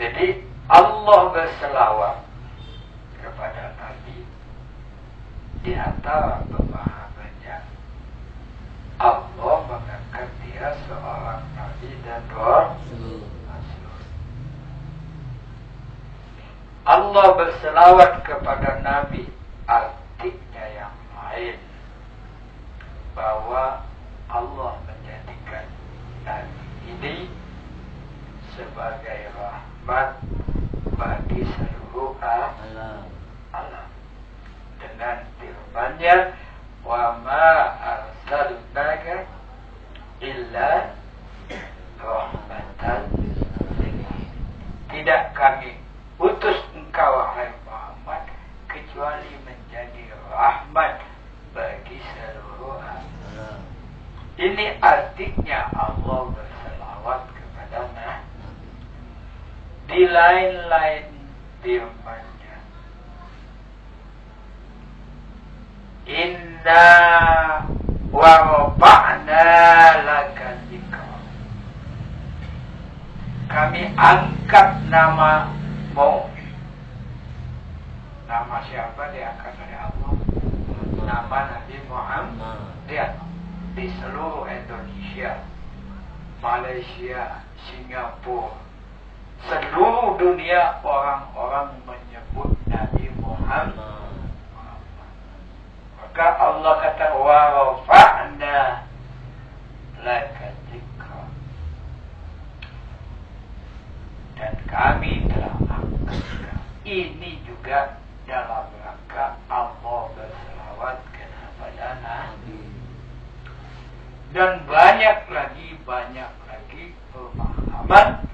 Jadi Allah berselawat kepada Nabi di antara pemahamannya. Allah mengangkat dia seorang Nabi dan Rasul. Allah berselawat kepada Nabi, artinya yang lain, bahwa Allah menjadikan Nabi ini sebagai rahmat bagi seluruh alam. Dengan firman-Nya, wa ma arsalnaka illa rahmatan lil alamin. Tidak kami utus engkau wahai Muhammad kecuali menjadi rahmat bagi seluruh alam. Ini artinya Allah berselawat kepada Nabi. Di lain-lain firman-Nya, inna wa rafa'na laka dzikra. Kami angkat namamu. Nama siapa diangkat oleh Allah? Nama Nabi Muhammad. Lihat, di seluruh Indonesia, Malaysia, Singapura, seluruh dunia orang-orang menyebut Nabi Muhammad. Maka Allah kata wa rafa'na laka dzikra. Dan kami telah angkat. Ini juga dalam rangka Allah berselawat kepada Nabi. Dan banyak lagi pemahaman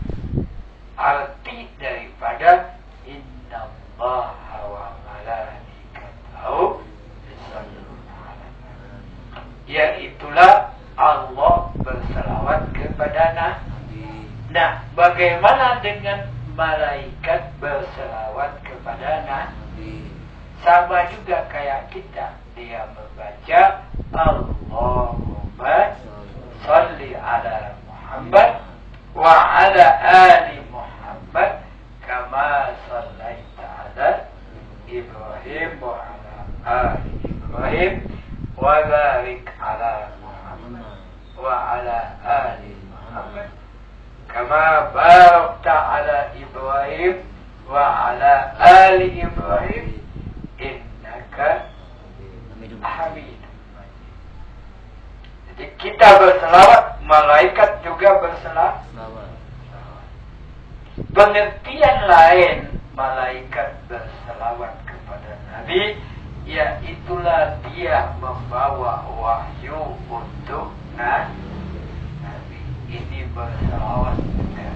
arti daripada innallaha wa malaikatahu yusholluna 'alan nabi. Yaitulah Allah berselawat kepada Nabi. Nah, bagaimana dengan malaikat berselawat kepada Nabi? Sama juga kayak kita. Dia membaca Allahumma sholli ala Muhammad wa ala ali Muhammad kama shallaita ala Ibrahim wa ala ali Ibrahim wa barik ala Muhammad wa ala ali Muhammad kama barakta ala Ibrahim wa ala ali Ibrahim innaka Hamidum Majid. Jadi kita berselawat, malaikat juga berselawat. Pengertian lain malaikat berselawat kepada Nabi, yaitulah dia membawa wahyu untuk Nabi. Ini berselawat juga.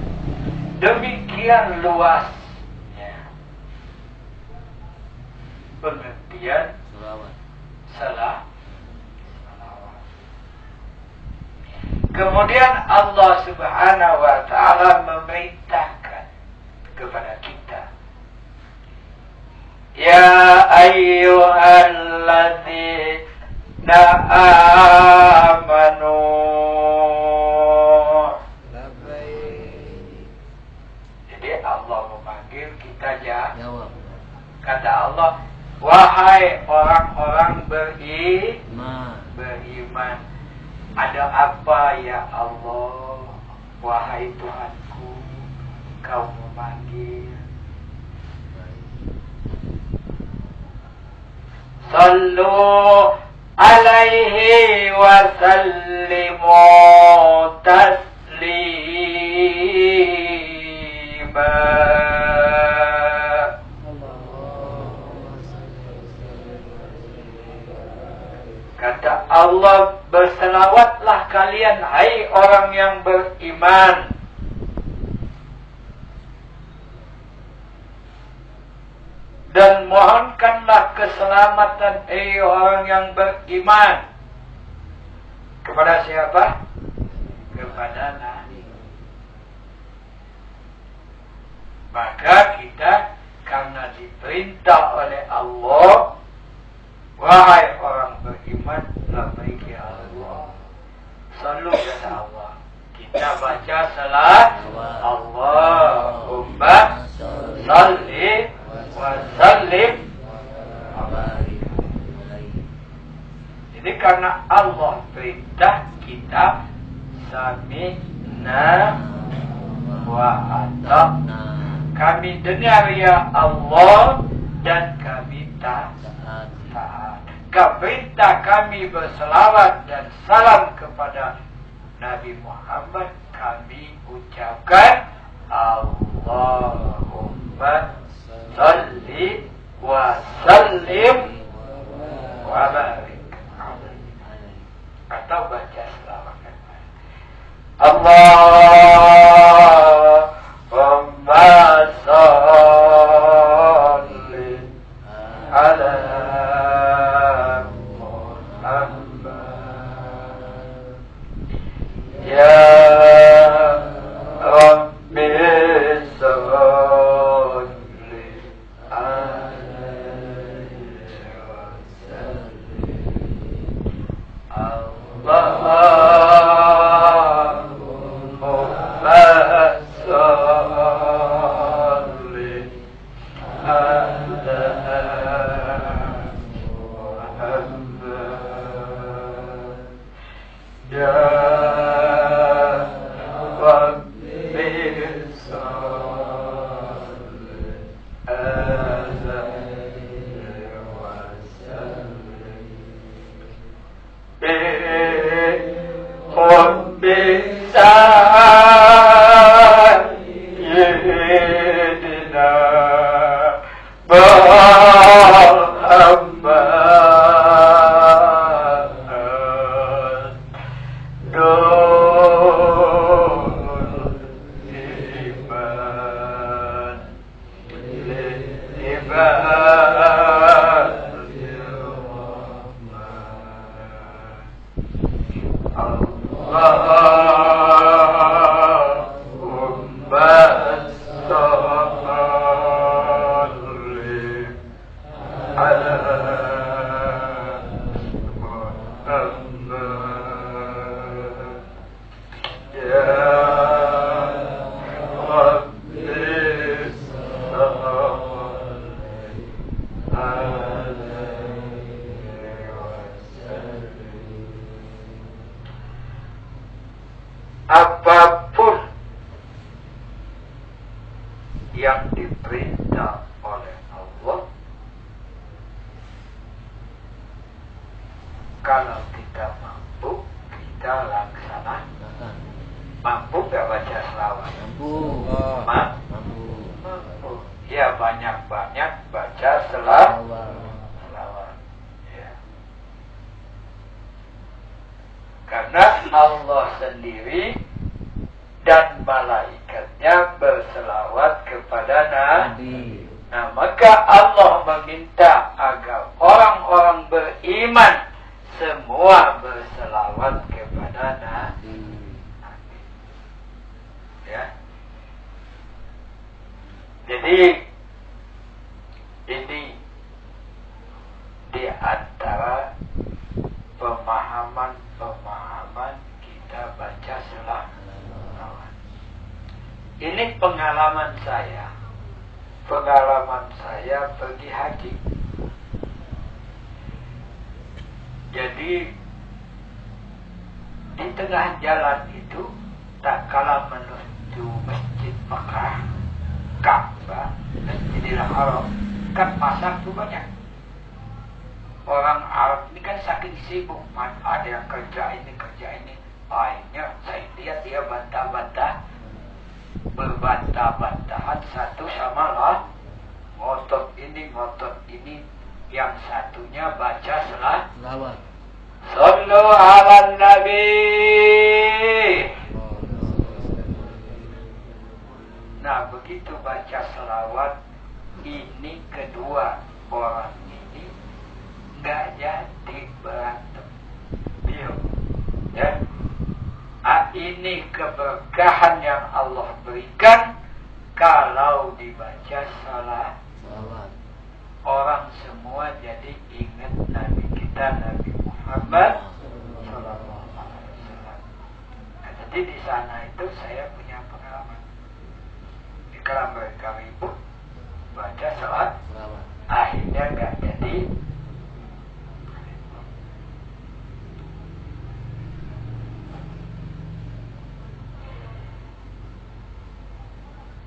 Demikian luasnya pengertian selawat. Kemudian Allah Subhanahu wa ta'ala memerintahkan kepada kita, ya ayyuhalladzina amanu. Jadi Allah memanggil kita jawab. Kata Allah, wahai orang-orang beriman. Ada apa ya Allah? Wahai Tuhanku, Kau memanggil. Sallu alaihi wa sallimu taslima. Kata Allah, berselawatlah kalian, hai orang yang beriman. Dan mohonkanlah keselamatan, hai orang yang beriman. Kepada siapa? Kepada Nabi. Maka kita karena diperintah oleh Allah, wahai orang beriman, labbaik ya Allah. Selalu kata Allah. Kita baca salat Allahumma karena Allah perintah kita sami'na wa ata'na. Kami dengar ya Allah dan kami taat. Perintah kami berselawat dan salam kepada Nabi Muhammad, kami ucapkan Allahumma salli wa sallim wa barik alaihi. Atau baca selawat. Allahumma salli ala apapun yang diperintah oleh Allah, kalau kita mampu, kita laksanakan. Mampu gak baca selawat? Mampu. Mampu. Ya banyak-banyak baca selawat. Ya. Karena Allah sendiri dan malaikatnya berselawat kepada Nabi. Nah, maka Allah meminta agar orang-orang beriman semua berselawat kepada Nabi. Ya. Jadi ini di antara pemahaman kita baca selawat. Ini pengalaman saya pergi haji. Jadi di tengah jalan itu, tak kala menuju Masjid Mekah, Ka'bah, Masjidil Haram, kan pasar tuh banyak. Orang Arab ini kan saking sibuk, ada yang kerja ini. Akhirnya saya lihat dia berbantah-bantahan satu sama lain, ngotot ini, yang satunya baca selawat. Sallu ala Nabi. Nah, begitu baca selawat, ini kedua orang ini nggak jadi berantem. Ya. Ini keberkahan yang Allah berikan kalau dibaca salawat. Orang semua jadi ingat Nabi kita, Nabi Muhammad Sallallahu Alaihi Wasallam. Nah, jadi di sana itu saya punya pengalaman. Kalau mereka ribut baca salawat, akhirnya nggak jadi.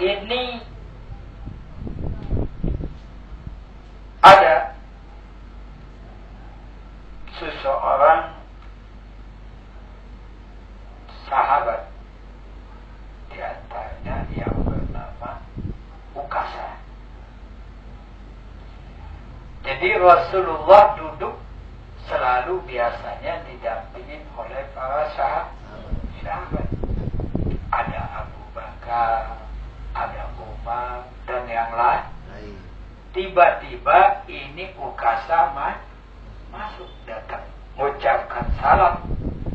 ini ada seseorang sahabat di antaranya yang bernama Ukasa. Jadi Rasulullah duduk selalu biasanya didampingin oleh para sahabat. Ada Abu Bakar, ada Umar, dan yang lain. Tiba-tiba ini Ukasa masuk datang, mengucapkan salam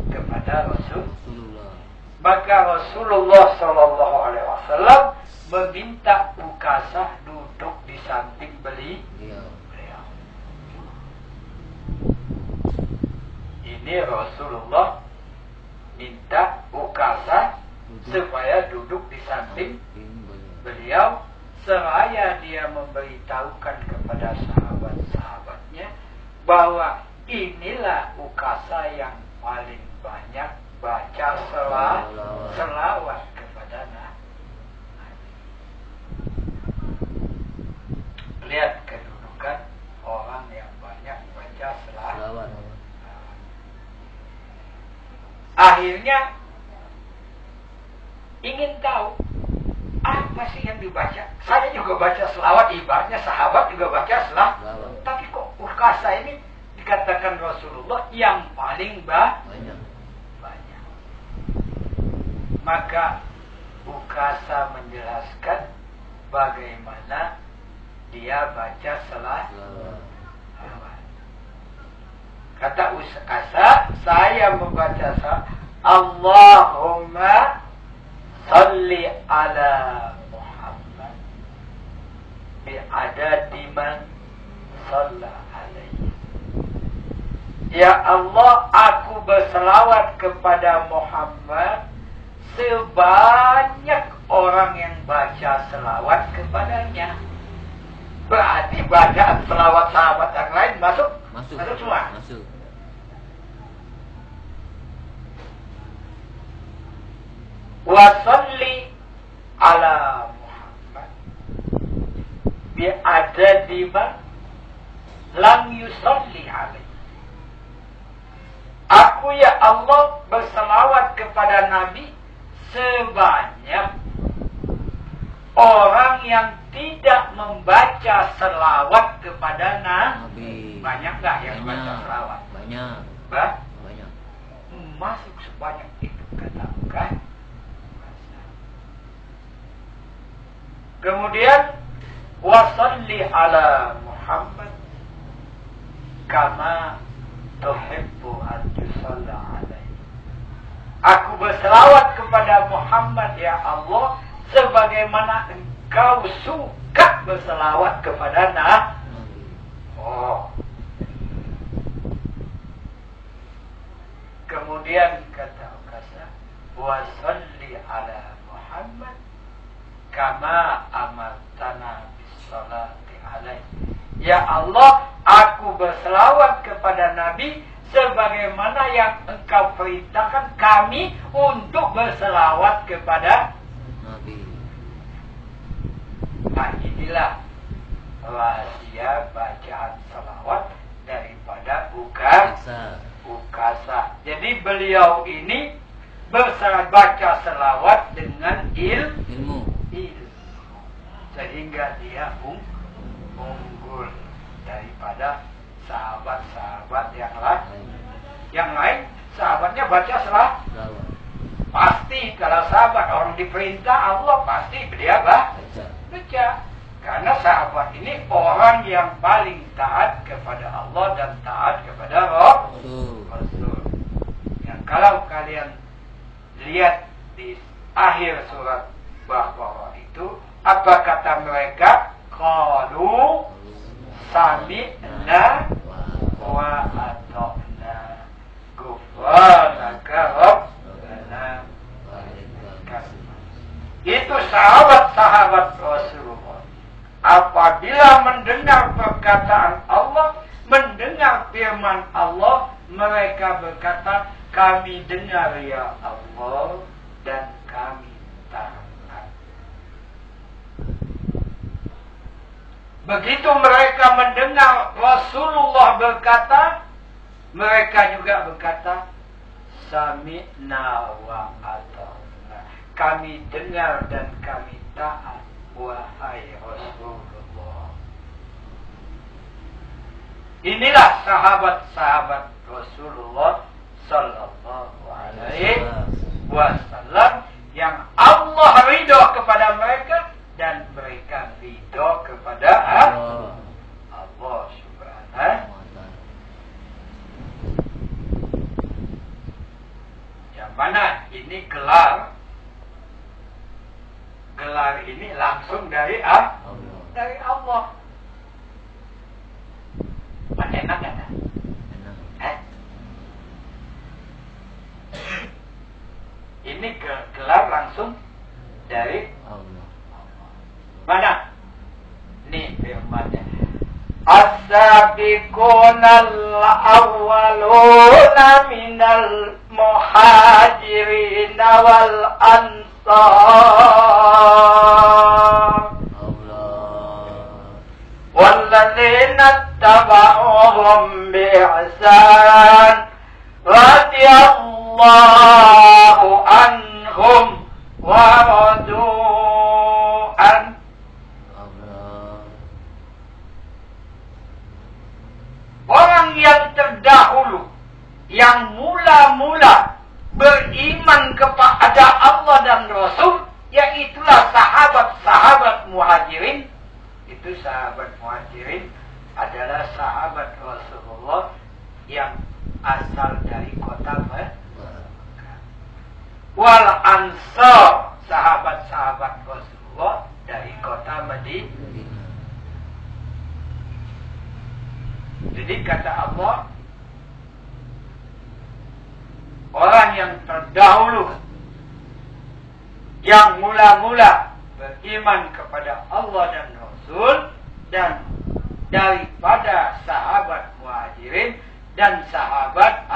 kepada Rasulullah. Maka Rasulullah SAW meminta Ukasa duduk di samping beliau. Ini Rasulullah minta Ukasa supaya duduk di samping beliau, seraya dia memberitahukan kepada sahabat-sahabatnya bahwa inilah Ukasa yang paling banyak baca selawat kepada Nabi. Lihat kedudukan orang yang banyak baca selawat. Akhirnya ingin tahu apa sih yang dibaca. Saya juga baca selawat, ibaratnya sahabat juga baca selawat. Tapi kok Ukasa ini dikatakan Rasulullah yang paling banyak. Maka Ukasa menjelaskan bagaimana dia baca selawat. Kata Ukasa, saya membaca Allahumma salli ala Muhammad bi'adadi man shalla alaihi. Ya Allah, aku berselawat kepada Muhammad sebanyak orang yang baca selawat kepadanya. Berarti bacaan selawat sahabat yang lain masuk semua. Wa salli ala Muhammad bi'adadi man lam yusalli alaihi. Aku ya Allah berselawat kepada Nabi sebanyak orang yang tidak membaca selawat kepada Nabi. Banyak gak yang baca selawat? Banyak. Banyak. Masuk sebanyak itu katakan. Kemudian wasalli ala Muhammad kama tuhibbu an yusalla alaihi. Aku berselawat kepada Muhammad ya Allah sebagaimana engkau suka berselawat kepada Nabi. Kemudian kata Ukasa, wasalli ala Muhammad kama amartana bisolati alaihi. Ya Allah, aku berselawat kepada Nabi sebagaimana yang engkau perintahkan kami untuk berselawat kepada Nabi. Nah, inilah rahasia bacaan selawat daripada Ukasa. Jadi beliau ini baca selawat dengan ilmu. Sehingga dia unggul daripada sahabat-sahabat yang lain. Yang lain sahabatnya baca selawat. Pasti kalau sahabat orang diperintah Allah pasti dia baca. Karena sahabat ini orang yang paling taat kepada Allah dan taat kepada Rasul. Yang kalau kalian lihat di akhir surat Baqarah itu, apa kata mereka? Qalu sami'na wa ata'na ghufranaka rabbana. Itu sahabat-sahabat Rasulullah. Apabila mendengar perkataan Allah, mendengar firman Allah, mereka berkata, kami dengar ya Allah dan kami taat. Begitu mereka mendengar Rasulullah berkata, mereka juga berkata, sami'na wa ata'na. Kami dengar dan kami taat, wahai Rasulullah. Inilah sahabat-sahabat Rasulullah sallallahu alaihi wasallam yang Allah ridho kepada mereka dan mereka ridho kepada Allah subhanahu. Yang mana ini gelar ini langsung dari dari Allah. Kan enak kan? Ini gelar langsung dari Allah. Mana? Nih firmannya. As-sabiqunal awwaluna minal muhajirin wal ansar. Walladzina tabauhum bi'ihsan radhiyallahu anhum wa radu an. Orang yang terdahulu, yang mula-mula beriman kepada Allah dan Rasul, yaitulah sahabat-sahabat muhajirin. Itu sahabat muhajirin adalah sahabat Rasulullah yang asal dari kota Mekah. Wal ansar, sahabat-sahabat Rasulullah dari kota Madinah. Jadi kata Allah, orang yang terdahulu, yang mula-mula beriman kepada Allah dan Rasul, dan daripada sahabat muhajirin dan sahabat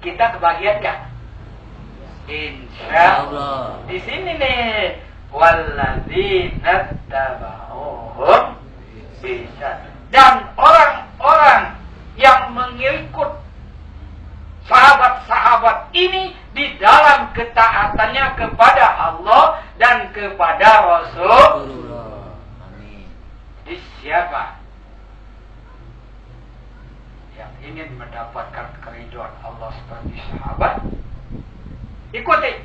kita kebagian gak? Insya Allah. Di sini nih, walladzina tabauhum bisa. Dan orang-orang yang mengikut sahabat-sahabat ini di dalam ketaatannya kepada Allah dan kepada Rasul. Amin. Jadi siapa yang ingin mendapatkan keridhaan Allah seperti sahabat, ikuti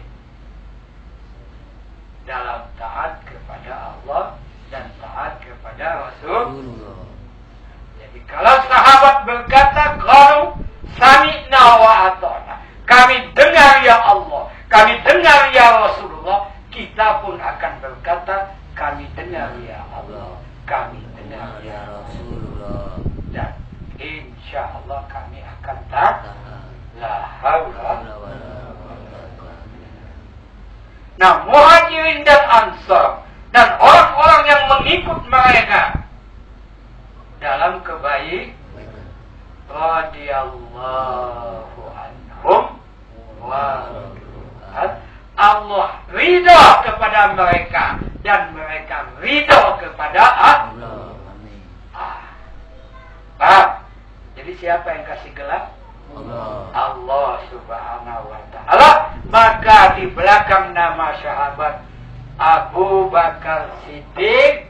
dalam taat kepada Allah dan taat kepada Rasul. Jadi kalau sahabat berkata, qalu sami'na wa ata'na, kami dengar ya Allah, kami dengar ya Rasulullah, kita pun akan berkata, kami dengar ya Allah, kami dengar ya Rasulullah, dan insya Allah kami akan taat. La haula. Nah, muhajirin dan ansar dan orang-orang yang mengikut mereka dalam kebaikan, radhiyallahu anhum wa Allah ridha kepada mereka dan mereka ridha kepada Allah. Paham? Jadi siapa yang kasih gelar? Allah subhanahu wa ta'ala. Maka di belakang nama sahabat Abu Bakar Siddiq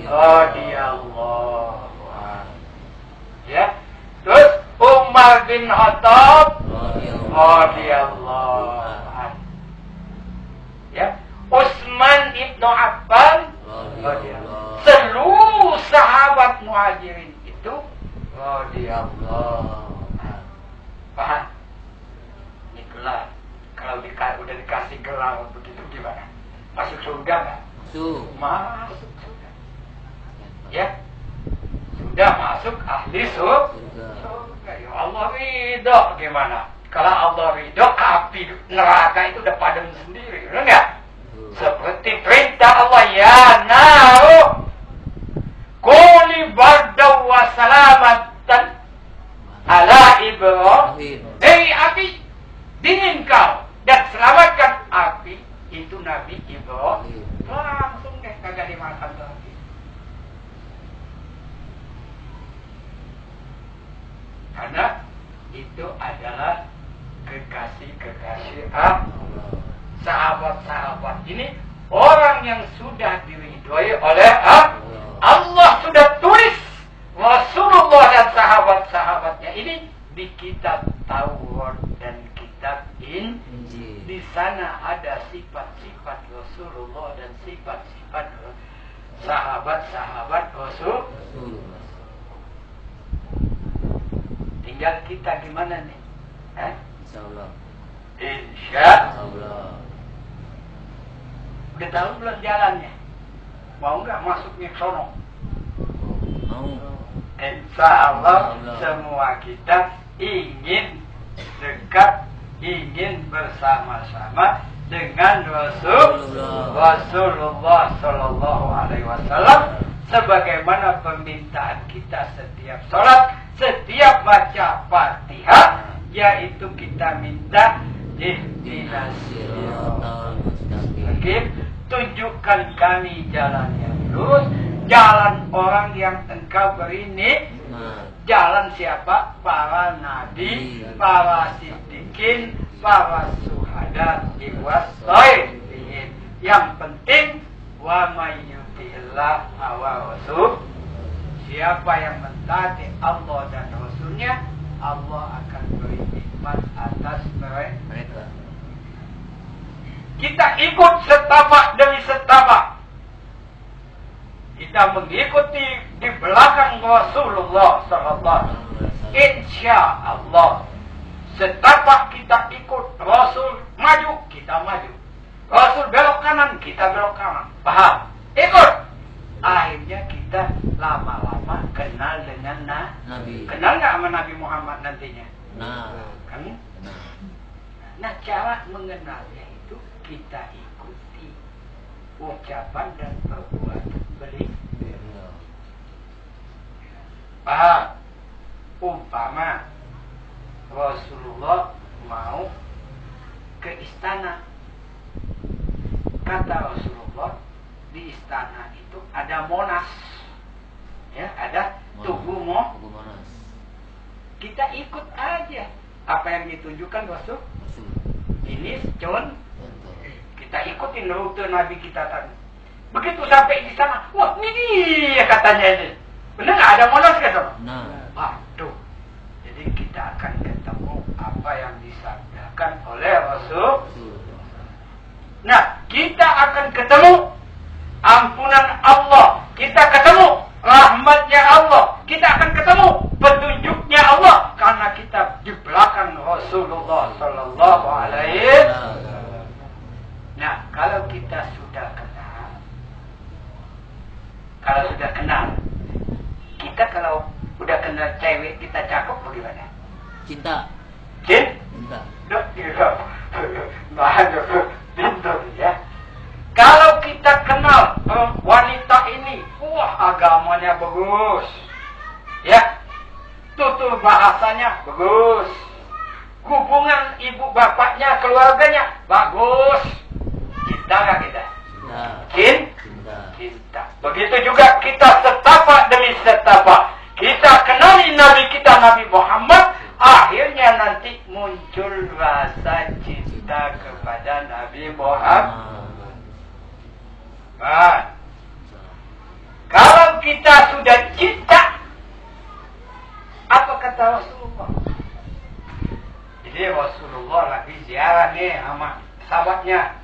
radhiyallahu anhu, ya. Terus Umar bin Khattab radhiyallahu anhu, ya. Utsman ibnu Affan radhiyallahu. Seluruh sahabat muhajirin itu radhiyallahu anhu. Paham? Ini gelar. Kalau udah dikasih gelar begitu gimana? Masuk surga nggak? Masuk surga. Ya, sudah masuk ahli surga. Ya Allah ridho. Gimana? Kalau Allah ridho, api neraka itu udah padam sendiri, benar nggak? Seperti perintah Allah, ya naru kuli bardaw wa salamatan ala Ibrahim. Hei api, dingin kau dan selamatkan api. Itu Nabi Ibrahim. Langsung deh, kagak dimakan lagi. itu adalah kekasih-kekasih Allah. Sahabat-sahabat ini orang yang sudah diridhoi oleh Allah, sudah tulis Rasulullah dan sahabat-sahabatnya ini di kitab Taurat dan kitab Injil. Di sana ada sifat-sifat Rasulullah dan sifat-sifat sahabat-sahabat Rasulullah. Tinggal kita gimana nih? Insyaallah. Insyaallah. Udah tahu belum jalannya? Mau nggak masuknya ke sono? Mau. Insyaallah semua kita ingin dekat, ingin bersama-sama dengan Rasulullah Sallallahu Alaihi Wasallam, sebagaimana permintaan kita setiap sholat, setiap baca Fatihah, yaitu kita minta ihdinas siratal mustaqim, tunjukkan kami jalan yang lurus, jalan orang yang engkau beri nikmat. Jalan siapa? Para nabi, para siddiqin, para syuhada, wassalihin. Yang penting wa may yuti'illah wa rasul, siapa yang mentaati Allah dan Rasulnya, Allah akan beri nikmat atas mereka. Kita ikut setapak demi setapak. Kita mengikuti di belakang Rasulullah SAW. Insya Allah, setapak kita ikut Rasul maju, kita maju. Rasul belok kanan, kita belok kanan. Paham? Ikut. Akhirnya kita lama-lama kenal dengan Nabi. Kenal nggak sama Nabi Muhammad nantinya? Kan? Nah, cara mengenalnya itu kita ikuti ucapan dan perbuatan beliau. Paham? Umpama Rasulullah mau ke istana, kata Rasulullah, di istana itu ada Monas, ya, ada Tugu Monas. Kita ikut aja apa yang ditunjukkan Rasul. Ini John, kita ikutin rute Nabi kita tadi. Begitu sampai di sana, wah ini dia katanya ini. Benar nggak ada Monas kan? Waduh. Jadi kita akan ketemu apa yang disabdakan oleh Rasul. Nah, kita akan ketemu ampunan Allah, kita ketemu rahmatnya Allah, kita akan ketemu petunjuknya Allah, karena kita di belakang Rasulullah Sallallahu Alaihi Wasallam. Nah, kalau kita sudah kenal, kita kalau udah kenal cewek kita cakep bagaimana? Cinta. Duh, gila. Pintar ya. Kalau kita kenal wanita ini, wah agamanya bagus, ya, tutur bahasanya bagus, hubungan ibu bapaknya, keluarganya bagus, cinta nggak kita? Cinta. Begitu juga kita setapak demi setapak, kita kenali Nabi kita Nabi Muhammad, akhirnya nanti muncul rasa cinta kepada Nabi Muhammad. Nah, kalau kita sudah cinta, apa kata Rasulullah? Jadi Rasulullah lagi ziarah nih sama sahabatnya.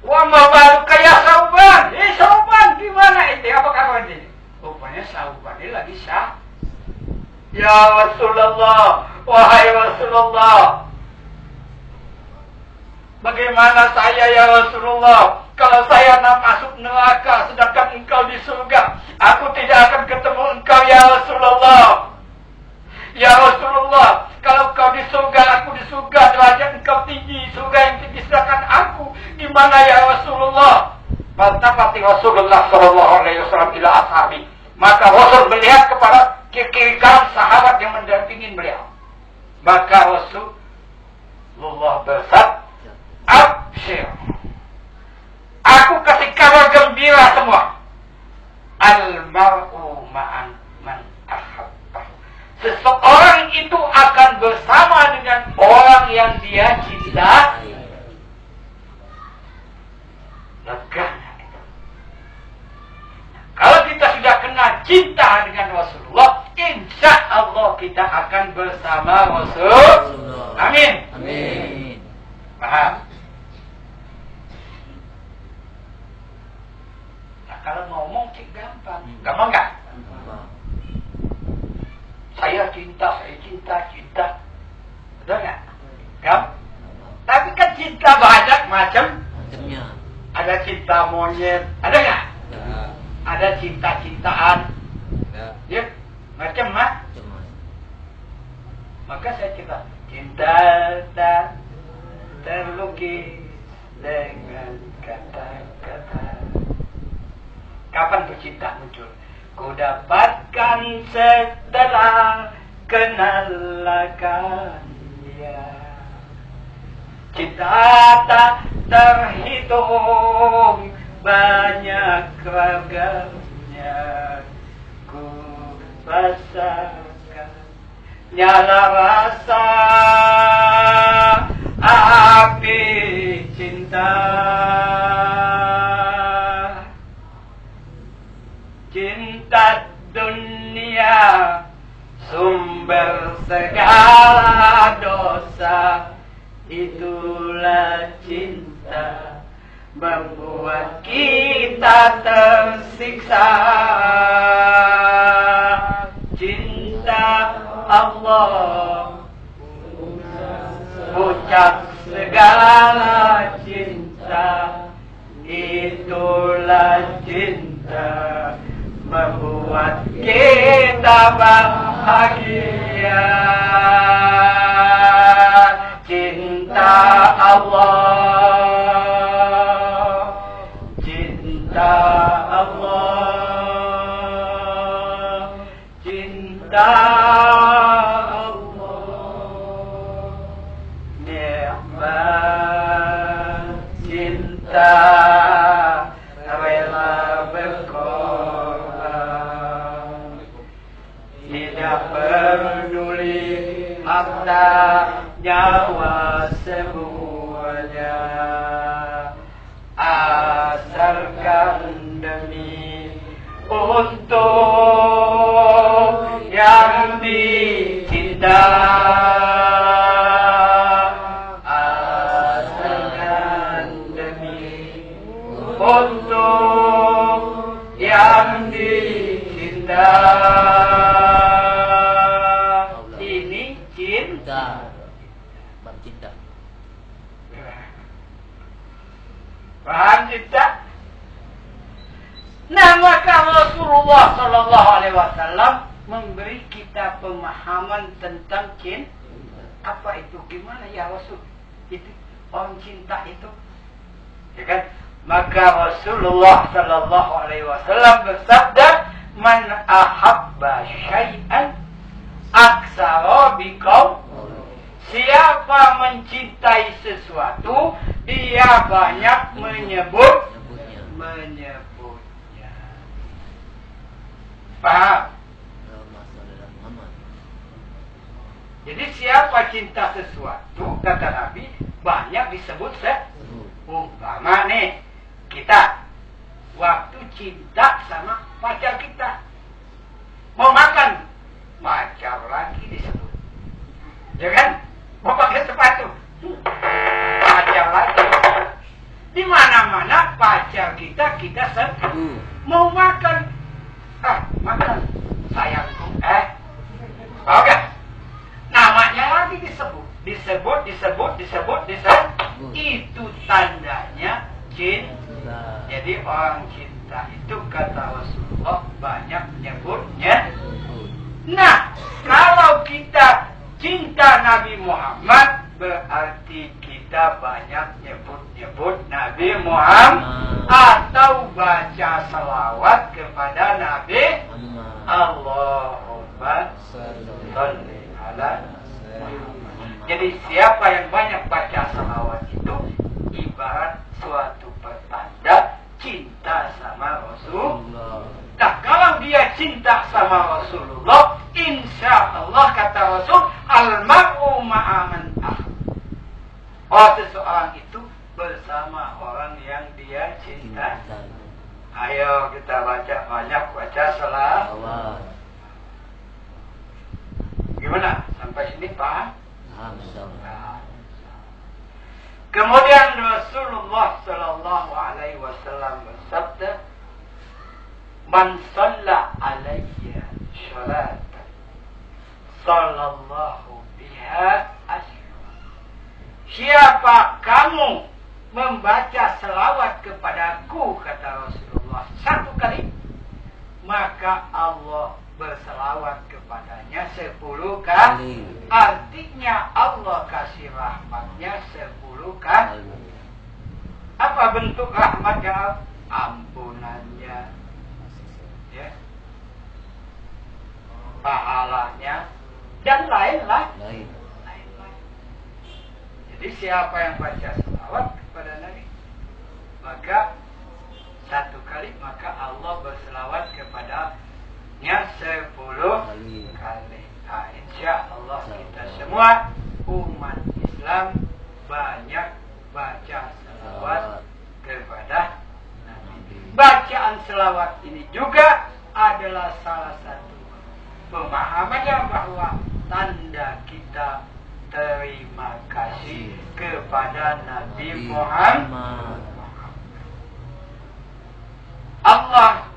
Wah, mau baru kayak Sauban. Sauban gimana itu? Apa kabar ini? Rupanya Sauban ini lagi sah. Ya Rasulullah, wahai Rasulullah, bagaimana saya ya Rasulullah? Kalau saya nak masuk neraka sedangkan engkau di surga, aku tidak akan ketemu engkau ya Rasulullah. Ya Rasulullah, kalau engkau di surga, aku di surga, derajat engkau tinggi, surga yang tinggi sedangkan aku gimana ya Rasulullah? Fantafati Rasulullah Sallallahu Alaihi Wasallam ila ashabi. Maka Rasul melihat kepada kiri kanan sahabat yang mendampingi beliau. Maka Rasulullah bersabda, "Absyir, aku kasih kabar gembira semua. Al-mar'u ma'an man ahabbah. Seseorang itu akan bersama kita akan bersama Rasul. Amin. Amin. Paham? Nah, kalau ngomong cik gampang. Gampang nggak? Saya cinta. Betul nggak? Gampang. Tapi kan cinta banyak macamnya. Ada cinta monyet, ada nggak? Ada cinta-cintaan. Ya, macam-macam. Maka saya cerita, cinta tak terlukis dengan kata-kata. Kapan bercinta muncul? Ku dapatkan setelah kenal akan dia. Cinta tak terhitung, banyak ragamnya. Ku rasakan nyala rasa api cinta. Cinta dunia sumber segala dosa. Itulah cinta membuat kita tersiksa. Cinta Allah puncak segala cinta. Itulah cinta membuat kita bahagia. Cinta Allah, cinta Allah, cinta Allah, nikmat cinta rela berkorban, tidak peduli harta nyawa semuanya, asalkan demi untuk yang dicinta, asalkan demi untuk yang dicinta. Ini cinta. Cinta. Paham cinta? Nah, maka Rasulullah Sallallahu Alaihi Wasallam memberi kita pemahaman tentang cinta. Apa itu? Gimana ya Rasul? Itu orang cinta itu, ya kan? Maka Rasulullah Sallallahu Alaihi Wasallam bersabda, "Man ahabba syai'an aksara biqaul." Siapa mencintai sesuatu, dia banyak menyebutnya. Paham? Jadi siapa cinta sesuatu, kata Nabi, banyak disebut umpama nih, kita waktu cinta sama pacar kita, mau makan, pacar lagi disebut, ya kan? Mau pakai sepatu, pacar lagi. Di mana-mana pacar kita sebut. Mau makan, makan, sayangku, oke. Namanya lagi disebut. Itu tandanya cinta. Jadi orang cinta itu kata Rasulullah banyak menyebutnya. Nah, kalau kita cinta Nabi Muhammad, berarti kita banyak nyebut Nabi Muhammad atau baca salawat kepada Nabi. Allahumma sholli ala Muhammad. Jadi siapa yang banyak baca salawat itu ibarat suatu pertanda cinta sama Rasulullah. Nah, kalau dia cinta sama Rasulullah, insya Allah kata Rasul, al-mar'u ma'aman seseorang itu bersama orang yang dia cinta. Ayo kita baca banyak, baca salawat. Gimana? Bagaimana? Sampai sini paham? Paham, insyaallah. Kemudian Rasulullah Sallallahu Alaihi Wasallam bersabda, "Man shalla alayya sholatan, sallallahu biha asyra." Siapa kamu membaca selawat kepadaku, kata Rasulullah, 1 kali, maka Allah berselawat kepadanya 10 kali. Artinya Allah kasih rahmatnya 10 kali. Apa bentuk rahmatnya? Ampunannya, ya, pahalanya, dan lain-lain. Jadi siapa yang baca selawat kepada Nabi, maka 1 kali, maka Allah berselawat kepadanya 10 kali. Nah, insya Allah kita semua umat Islam banyak baca selawat kepada Nabi. Bacaan selawat ini juga adalah salah satu pemahamannya bahwa tanda kita terima kasih kepada Nabi Muhammad.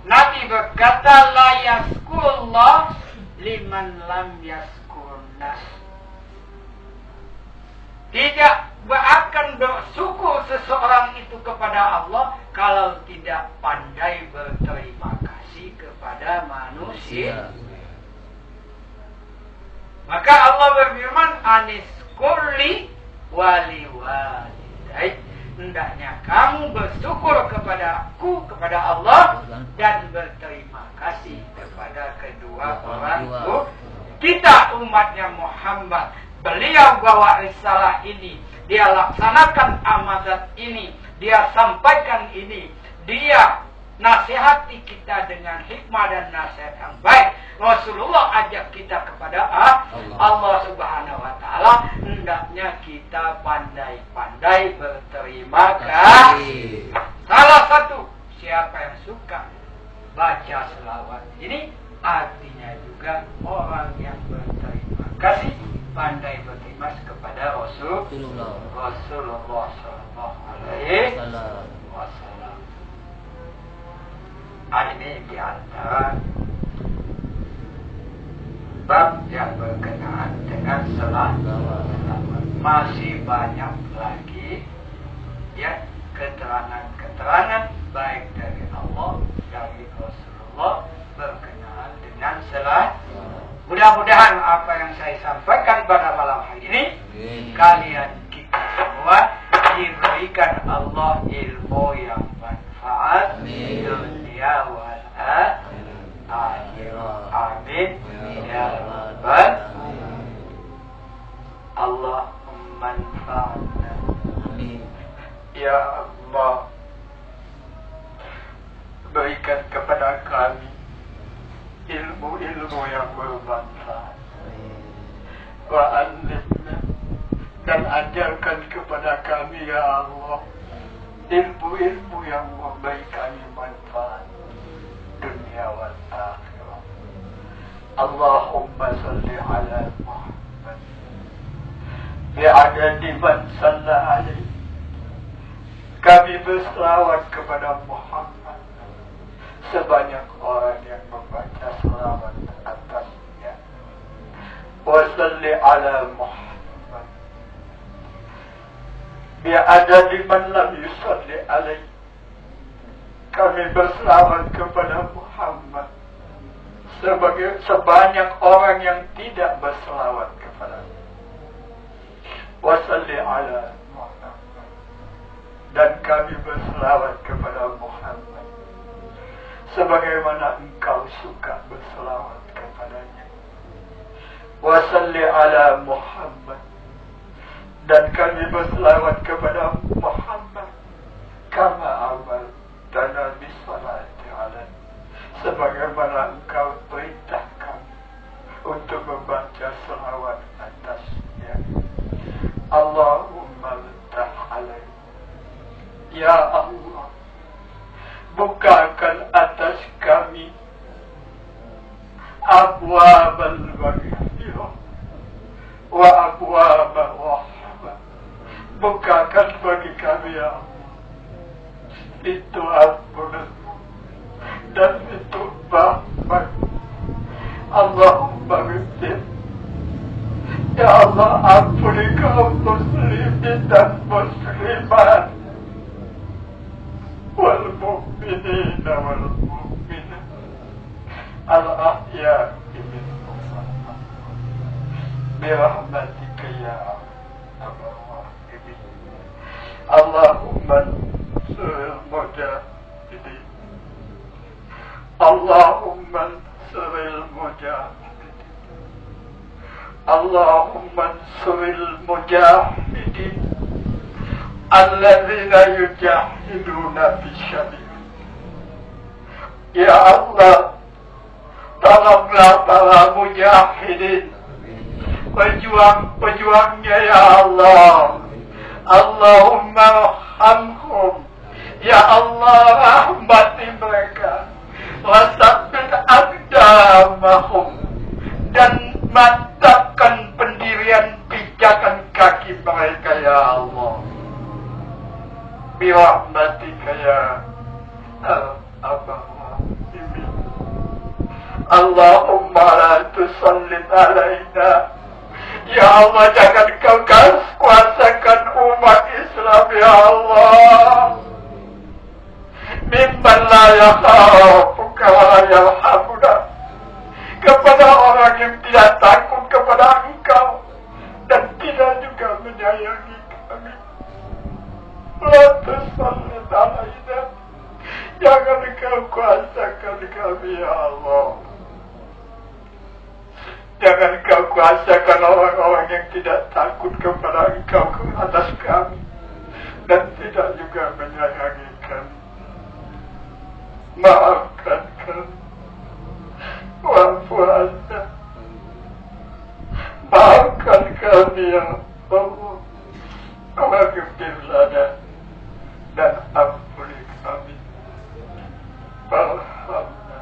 Nabi berkata, la yaskurullah liman lam yaskurnas. Tidak akan bersyukur seseorang itu kepada Allah kalau tidak pandai berterima kasih kepada manusia. Maka Allah berfirman, anis kurli wali walidai. Hendaknya kamu bersyukur kepadaku, kepada Allah, dan berterima kasih kepada kedua orang tua. Kita umatnya Muhammad, beliau bawa risalah ini, dia laksanakan amanat ini, dia sampaikan ini, dia nasihati kita dengan hikmah dan nasihat yang baik. Rasulullah ajak kita kepada Allah Subhanahu wa Ta'ala. Hendaknya kita pandai-pandai berterima kasih. Salah satu, siapa yang suka baca selawat ini, artinya juga orang yang berterima kasih, pandai berterima kasih kepada Rasulullah Sallallahu Alaihi Wasallam. Ini di antara bab yang berkenaan dengan selawat. Masih banyak lagi, ya, keterangan-keterangan baik dari Allah, dari Rasulullah berkenaan dengan selawat. Mudah-mudahan apa yang saya sampaikan pada malam hari ini, kalian kita semua diberikan Allah ilmu yang manfaat dunia wal akhirat. Amin ya rabbal Allahumma anfa'na. Amin ya Allah. Berikan kepada kami ilmu-ilmu yang bermanfaat. Wa alimna, dan ajarkan kepada kami ya Allah ilmu-ilmu yang memberi kami manfaat dunia wal akhirah. Allahumma salli ala Muhammad bi'adadi man salla alaihi. Kami berselawat kepada Muhammad sebanyak orang yang membaca selawat atasnya. Wa salli ala Muhammad bi'adadi man lam yusalli alaihi. Kami berselawat kepada Muhammad sebanyak orang yang tidak berselawat kepada-Nya. Wa salli ala Muhammad, dan kami berselawat kepada Muhammad sebagaimana Engkau suka berselawat kepadanya. Wa salli ala Muhammad, dan kami berselawat kepada Muhammad kama amal dana bisalati alaihi, sebagaimana Engkau perintahkan untuk membaca selawat atasnya. Allahumma ftah alaihi. Ya Allah, bukakan atas kami abwabal maghfirah, wa abwaaba rahmah. Bukakan bagi kami ya Allah itu ampunanmu dan itu rahmat. Allahumma ghfir. Ya Allah, ampuni kaum muslimin dan muslimat wal mu'minina wal mu'minat al-ahya'i minhum birahmatika ya arhamar rahimin. Allahumma suril mujahidin. Allahumma suril mujahidin. Allahumma suril mujahidin alladzina yujahiduna fisabilik. Ya Allah, tolonglah para mujahidin, pejuang-pejuangnya ya Allah. Allahumma arhamhum. Ya Allah, rahmati mereka. Wasabbit aqdamahum, dan mantapkan pendirian pijakan kaki mereka ya Allah. Birahmatika ya Arhamar Rahimin. Allahumma la tusallit alaina. Ya Allah, jangan kau kuasakan umat Islam ya Allah. Mimman la yakhafuka wa la yarhamuna, kepada orang yang tidak takut kepada Engkau dan tidak juga menyayangi kami. La tusallit alaina, jangan kau kuasakan kami ya Allah. Jangan kau kuasakan orang-orang yang tidak takut kepada Engkau atas kami dan tidak juga menyayangi kami. Maafkan kami. Wa'fu anna. Maafkan kami ya Allah. Waghfir lana, dan ampuni kami. Warhamna,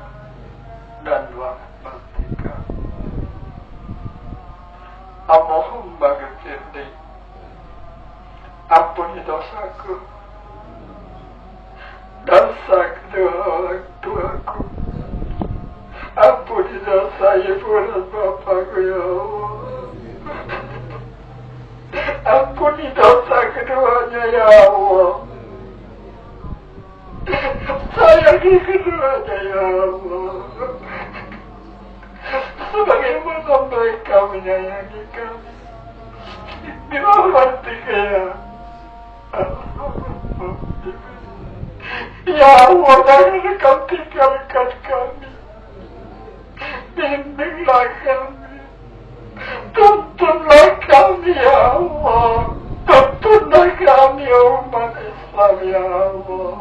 dan rahmati kami. Allahumma ghfirli, ampuni dosaku, dosa kedua orang tuaku, ampuni dosa ibu dan bapakku ya Allah. Ampuni dosa keduanya ya Allah. Sayangi keduanya ya Allah, sebagaimana mereka menyayangi kami. Birahmatika ya Arhamar. Ya Allah, jangan Kau tinggalkan kami. Bimbinglah kami, tuntunlah kami ya Allah. Tuntunlah kami umat Islam ya Allah.